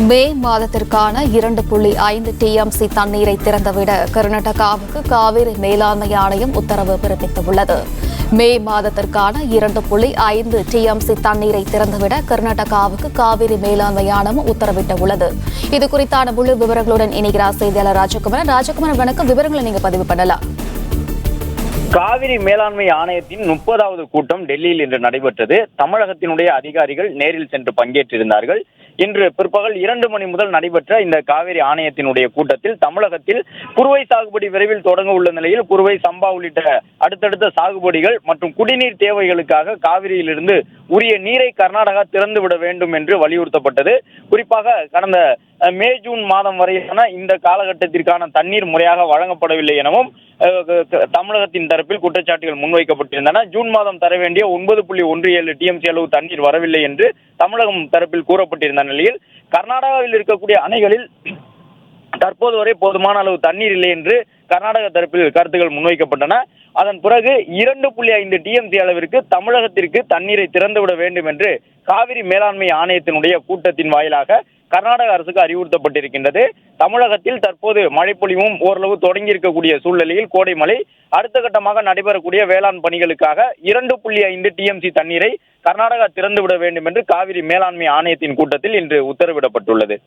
மே மாதத்திற்கான 2.5 TMC தண்ணீரை திறந்துவிட கர்நாடகாவுக்கு காவிரி மேலாண்மை ஆணையம் உத்தரவு பிறப்பித்துள்ளது. மே மாதத்திற்கான 2.5 TMC தண்ணீரை திறந்துவிட கர்நாடகாவுக்கு காவிரி மேலாண்மை ஆணையம் உத்தரவிட்டுள்ளது. இதுகுறித்தான முழு விவரங்களுடன் இணைகிறார் செய்தியாளர் ராஜகுமாரன். வணக்கம். விவரங்களை நீங்க பதிவு பண்ணலாம். காவிரி மேலாண்மை ஆணையத்தின் 30வது கூட்டம் டெல்லியில் இன்று நடைபெற்றது. தமிழகத்தினுடைய அதிகாரிகள் நேரில் சென்று பங்கேற்றிருந்தார்கள். இன்று பிற்பகல் 2 மணி முதல் நடைபெற்ற இந்த காவிரி ஆணையத்தினுடைய கூட்டத்தில் தமிழகத்தில் குறுவை சாகுபடி விரைவில் தொடங்க உள்ள நிலையில் குறுவை, சம்பா உள்ளிட்ட அடுத்தடுத்த சாகுபடிகள் மற்றும் குடிநீர் தேவைகளுக்காக காவிரியிலிருந்து உரிய நீரை கர்நாடகா திறந்துவிட வேண்டும் என்று வலியுறுத்தப்பட்டது. குறிப்பாக கடந்த மே, ஜூன் மாதம் வரையிலான இந்த காலகட்டத்திற்கான தண்ணீர் முறையாக வழங்கப்படவில்லை எனவும் தமிழகத்தின் தரப்பில் குற்றச்சாட்டுகள் முன்வைக்கப்பட்டிருந்தன. ஜூன் மாதம் தர வேண்டிய 9.17 TMC அளவு தண்ணீர் வரவில்லை என்று தமிழகம் தரப்பில் கூறப்பட்டிருந்த நிலையில் கர்நாடகாவில் இருக்கக்கூடிய அணைகளில் தற்போது வரை போதுமான அளவு தண்ணீர் இல்லை என்று கர்நாடக தரப்பில் கருத்துக்கள் முன்வைக்கப்பட்டன. அதன் பிறகு 2.5 TMC அளவிற்கு தமிழகத்திற்கு தண்ணீரை திறந்துவிட வேண்டும் என்று காவிரி மேலாண்மை ஆணையத்தினுடைய கூட்டத்தின் வாயிலாக கர்நாடக அரசுக்கு அறிவுறுத்தப்பட்டிருக்கின்றது. தமிழகத்தில் தற்போது மழைப்பொழிவும் ஓரளவு தொடங்கி இருக்கக்கூடிய சூழ்நிலையில் கோடை மழை அடுத்த கட்டமாக நடைபெறக்கூடிய வேளாண் பணிகளுக்காக 2.5 TMC தண்ணீரை கர்நாடகா திறந்துவிட வேண்டும் என்று காவிரி மேலாண்மை ஆணையத்தின் கூட்டத்தில் இன்று உத்தரவிடப்பட்டுள்ளது.